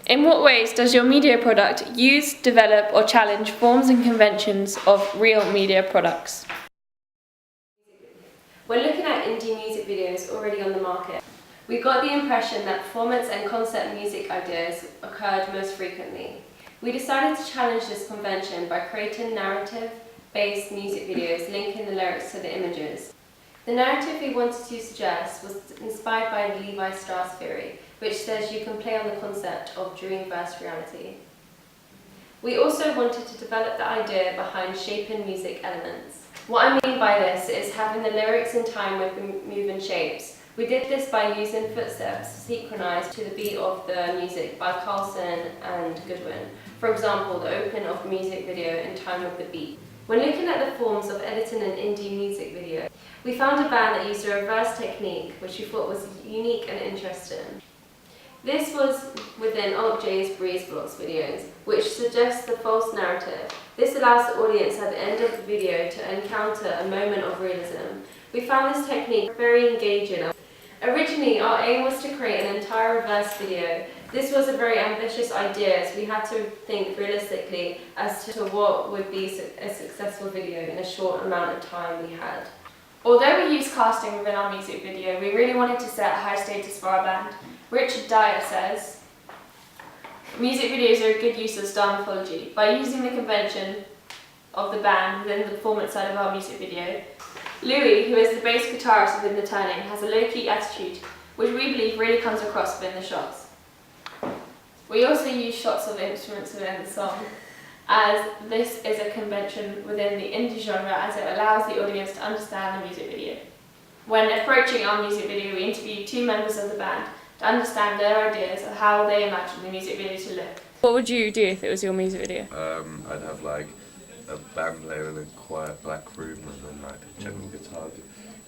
In what ways does your media product use, develop or challenge forms and conventions of real media products? When looking at indie music videos already on the market, we got the impression that performance and concept music ideas occurred most frequently. We decided to challenge this convention by creating narrative-based music videos linking the lyrics to the images. The narrative we wanted to suggest was inspired by the Levi Strauss theory, which says you can play on the concept of dream versus reality. We also wanted to develop the idea behind shaping music elements. What I mean by this is having the lyrics in time with the moving shapes. We did this by using footsteps synchronized to the beat of the music by Carlson and Goodwin. For example, the opening of the music video in time with the beat. When looking at the forms of editing an indie music video, we found a band that used a reverse technique, which we thought was unique and interesting. This was within Alt J's Breeze Blocks videos, which suggests the false narrative. This allows the audience at the end of the video to encounter a moment of realism. We found this technique very engaging. Originally, our aim was to create an entire reverse video. This was a very ambitious idea, as we had to think realistically as to what would be a successful video in a short amount of time we had. Although we used casting within our music video, we really wanted to set a high status for our band. Richard Dyer says, music videos are a good use of star mythology. By using the convention of the band within the performance side of our music video, Louis, who is the bass guitarist within The Turning, has a low-key attitude, which we believe really comes across within the shots. We also use shots of instruments within the song, as this is a convention within the indie genre, as it allows the audience to understand the music video. When approaching our music video, we interviewed 2 members of the band to understand their ideas of how they imagine the music video to look. What would you do if it was your music video? I'd have like a band player in a quiet black room and then like a general guitar,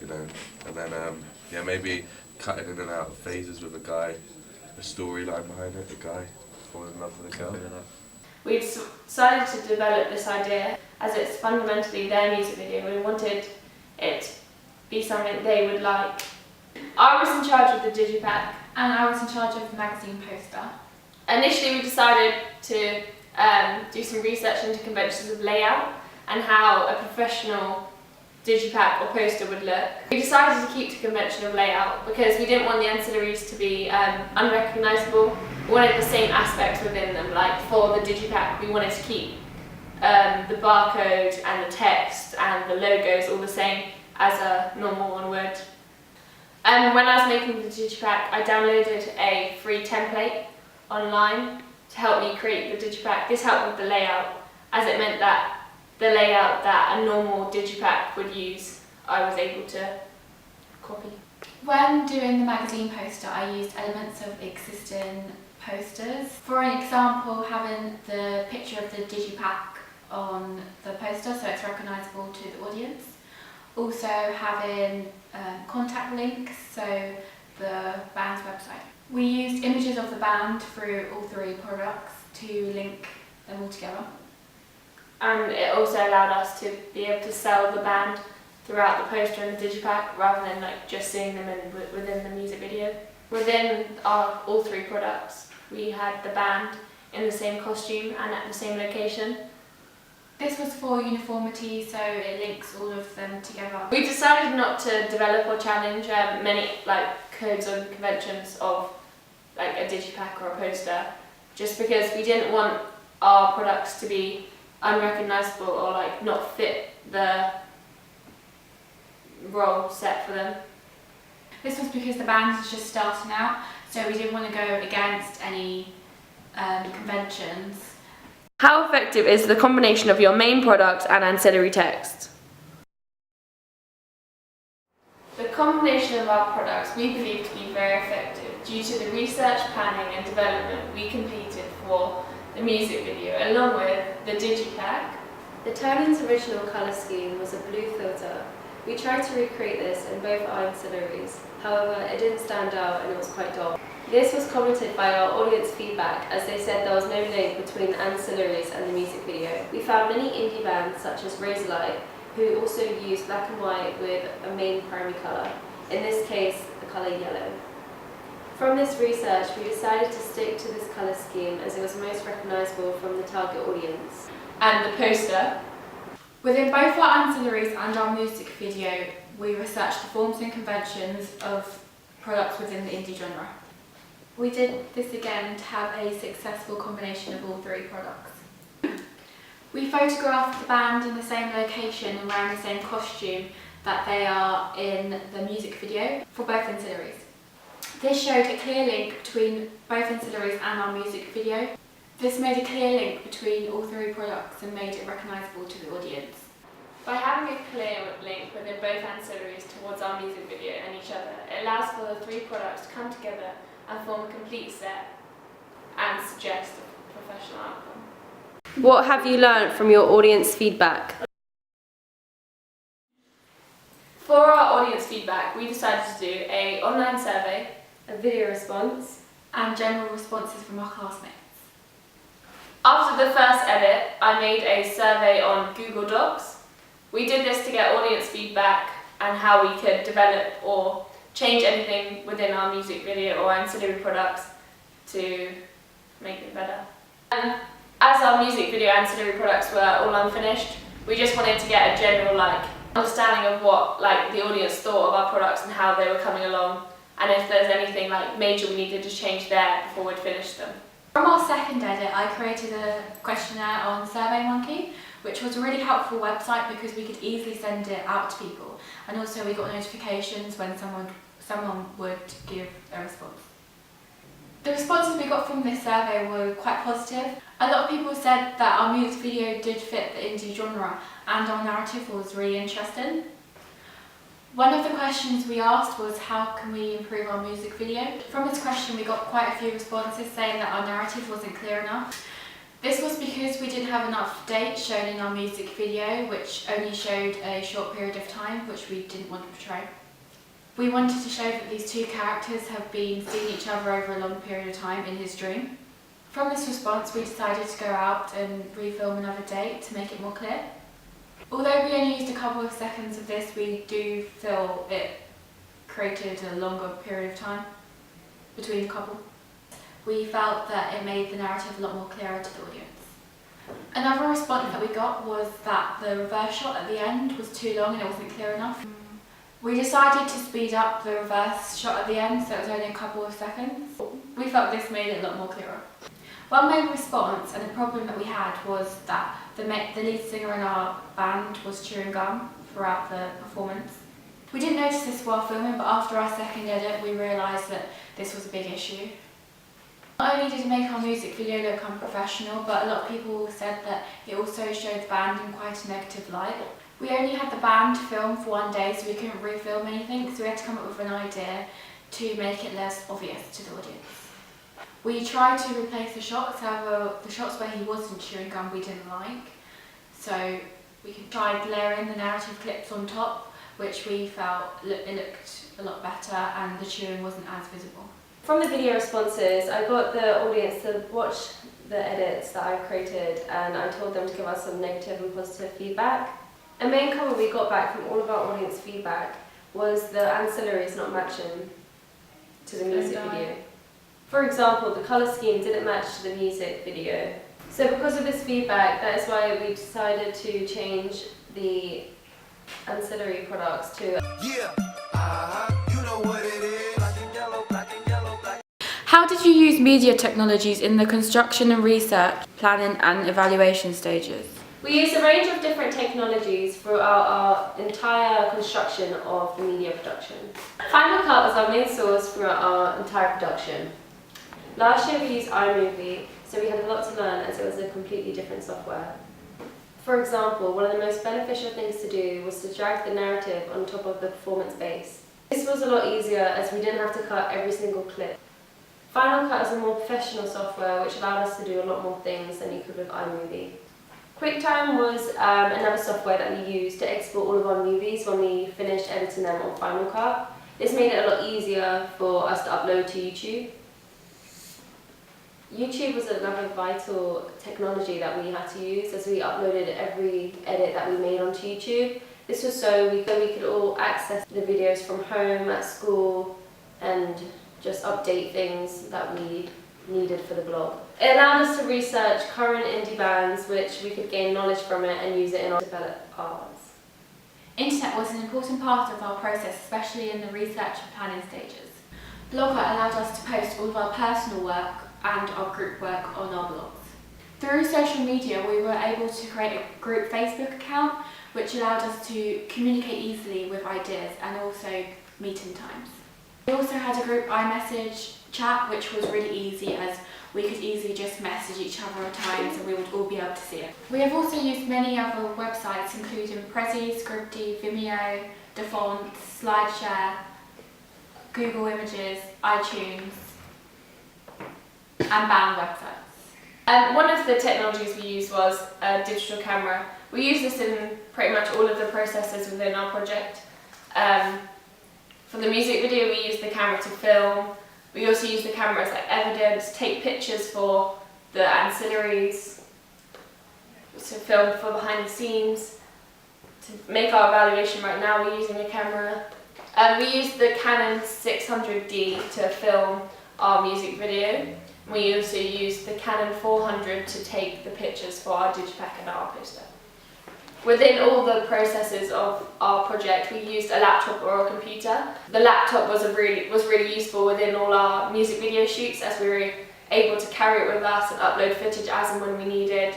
you know, and then maybe cutting in and out of phases with a guy, a storyline behind it, a guy falling in love with a girl. We decided to develop this idea as it's fundamentally their music video. We wanted it to be something they would like. I was in charge of the digipack. And I was in charge of the magazine poster. Initially we decided to do some research into conventions of layout and how a professional digipack or poster would look. We decided to keep to convention of layout because we didn't want the ancillaries to be unrecognisable. We wanted the same aspects within them, like for the digipack we wanted to keep the barcode and the text and the logos all the same as a normal one would. When I was making the digipack, I downloaded a free template online to help me create the digipack. This helped with the layout, as it meant that the layout that a normal digipack would use, I was able to copy. When doing the magazine poster, I used elements of existing posters. For an example, having the picture of the digipack on the poster so it's recognisable to the audience. Also having contact links, so the band's website. We used images of the band through all 3 products to link them all together. And it also allowed us to be able to sell the band throughout the poster and the digipack rather than like just seeing them within the music video. Within our all 3 products, we had the band in the same costume and at the same location. This was for uniformity, so it links all of them together. We decided not to develop or challenge many codes and conventions of like a digipack or a poster, just because we didn't want our products to be unrecognisable or like not fit the role set for them. This was because the band was just starting out, so we didn't want to go against any conventions. How effective is the combination of your main product and ancillary text? The combination of our products we believe to be very effective due to the research, planning and development we completed for the music video along with the digipack. The Turning's original colour scheme was a blue filter. We tried to recreate this in both our ancillaries, however it didn't stand out and it was quite dull. This was commented by our audience feedback, as they said there was no link between the ancillaries and the music video. We found many indie bands such as Razorlight who also use black and white with a main primary colour, in this case the colour yellow. From this research, we decided to stick to this colour scheme as it was most recognisable from the target audience. And the poster. Within both our ancillaries and our music video, we researched the forms and conventions of products within the indie genre. We did this again to have a successful combination of all three products. We photographed the band in the same location and wearing the same costume that they are in the music video for both ancillaries. This showed a clear link between both ancillaries and our music video. This made a clear link between all three products and made it recognisable to the audience. By having a clear link within both ancillaries towards our music video and each other, it allows for the three products to come together and form a complete set and suggest a professional outcome. What have you learnt from your audience feedback? For our audience feedback, we decided to do an online survey, A video response. And general responses from our classmates. After the first edit, I made a survey on Google Docs. We did this to get audience feedback and how we could develop or change anything within our music video or ancillary products to make it better. As our music video ancillary products were all unfinished, we just wanted to get a general understanding of what the audience thought of our products and how they were coming along, and if there's anything major we needed to change there before we'd finish them. From our second edit, I created a questionnaire on SurveyMonkey, which was a really helpful website because we could easily send it out to people, and also we got notifications when someone would give a response. The responses we got from this survey were quite positive. A lot of people said that our music video did fit the indie genre and our narrative was really interesting. One of the questions we asked was how can we improve our music video? From this question we got quite a few responses saying that our narrative wasn't clear enough. This was because we didn't have enough dates shown in our music video, which only showed a short period of time, which we didn't want to portray. We wanted to show that these two characters have been seeing each other over a long period of time in his dream. From this response we decided to go out and refilm another date to make it more clear. Although we only used a couple of seconds of this, we do feel it created a longer period of time between the couple. We felt that it made the narrative a lot more clearer to the audience. Another response that we got was that the reverse shot at the end was too long and it wasn't clear enough. We decided to speed up the reverse shot at the end so it was only a couple of seconds. We felt this made it a lot more clearer. One main response and the problem that we had was that the lead singer in our band was chewing gum throughout the performance. We didn't notice this while filming, but after our second edit we realised that this was a big issue. Not only did it make our music video look unprofessional, but a lot of people said that it also showed the band in quite a negative light. We only had the band to film for one day, so we couldn't refilm anything, so we had to come up with an idea to make it less obvious to the audience. We tried to replace the shots, however the shots where he wasn't chewing gum we didn't like, so we tried layering the narrative clips on top, which we felt it looked a lot better and the chewing wasn't as visible. From the video responses, I got the audience to watch the edits that I created and I told them to give us some negative and positive feedback. A main comment we got back from all of our audience feedback was the ancillaries not matching to the music video. For example, the colour scheme didn't match to the music video. So because of this feedback, that is why we decided to change the ancillary products to you know what it is. Black and yellow, black and yellow, black. How did you use media technologies in the construction and research, planning and evaluation stages? We used a range of different technologies throughout our entire construction of the media production. Final Cut was our main source throughout our entire production. Last year we used iMovie, so we had a lot to learn as it was a completely different software. For example, one of the most beneficial things to do was to drag the narrative on top of the performance base. This was a lot easier as we didn't have to cut every single clip. Final Cut is a more professional software which allowed us to do a lot more things than you could with iMovie. QuickTime was another software that we used to export all of our movies when we finished editing them on Final Cut. This made it a lot easier for us to upload to YouTube. YouTube was another vital technology that we had to use as we uploaded every edit that we made onto YouTube. This was so we could all access the videos from home, at school, and just update things that we needed for the blog. It allowed us to research current indie bands, which we could gain knowledge from it and use it in our develop ours. Internet was an important part of our process, especially in the research and planning stages. Blogger allowed us to post all of our personal work and our group work on our blogs. Through social media, we were able to create a group Facebook account, which allowed us to communicate easily with ideas and also meeting times. We also had a group iMessage chat, which was really easy as we could easily just message each other at times and we would all be able to see it. We have also used many other websites, including Prezi, Scribd, Vimeo, Dafont, SlideShare, Google Images, iTunes, and bound websites. One of the technologies we used was a digital camera. We use this in pretty much all of the processes within our project. For the music video, we use the camera to film. We also use the camera as evidence, take pictures for the ancillaries, to film for behind the scenes. To make our evaluation right now, we're using a camera. We use the Canon 600D to film our music video. We also use the Canon 400 to take the pictures for our digipack and our poster. Within all the processes of our project, we used a laptop or a computer. The laptop was really useful within all our music video shoots, as we were able to carry it with us and upload footage as and when we needed,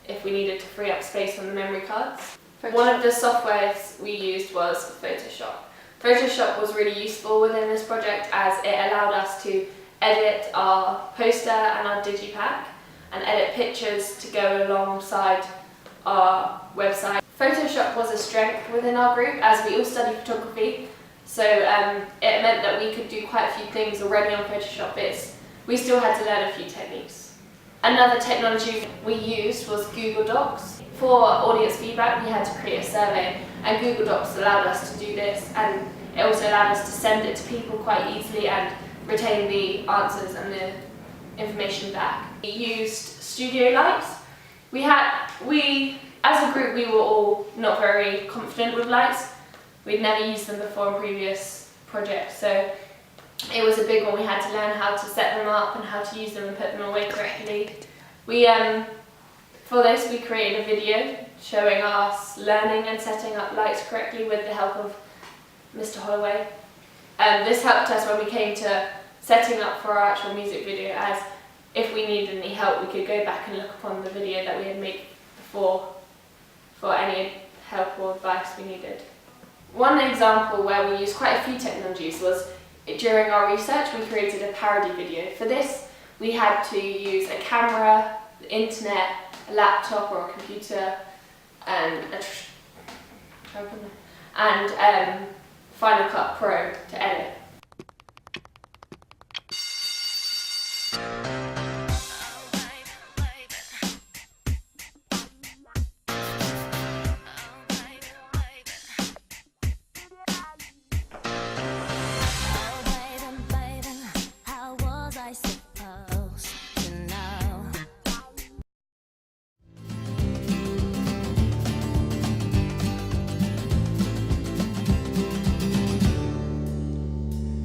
if we needed to free up space on the memory cards. One of the softwares we used was Photoshop. Photoshop was really useful within this project as it allowed us to edit our poster and our digipack and edit pictures to go alongside our website. Photoshop was a strength within our group as we all study photography, so it meant that we could do quite a few things already on Photoshop. We still had to learn a few techniques. Another technology we used was Google Docs. For audience feedback, we had to create a survey, and Google Docs allowed us to do this, and it also allowed us to send it to people quite easily and retain the answers and the information back. We used studio lights. As a group, we were all not very confident with lights. We'd never used them before in previous projects, so it was a big one. We had to learn how to set them up and how to use them and put them away correctly. For this, we created a video showing us learning and setting up lights correctly with the help of Mr. Holloway. This helped us when we came to setting up for our actual music video, as if we needed any help, we could go back and look upon the video that we had made before for any help or advice we needed. One example where we used quite a few technologies was during our research we created a parody video. For this we had to use a camera, the internet, a laptop or a computer and Final Cut Pro to edit.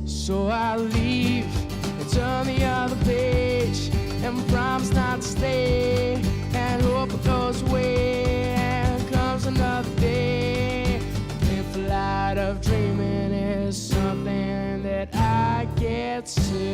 So I leave and turn the other page and promise not to stay and hope it goes away and comes another day. If the light of dreaming is something that I get to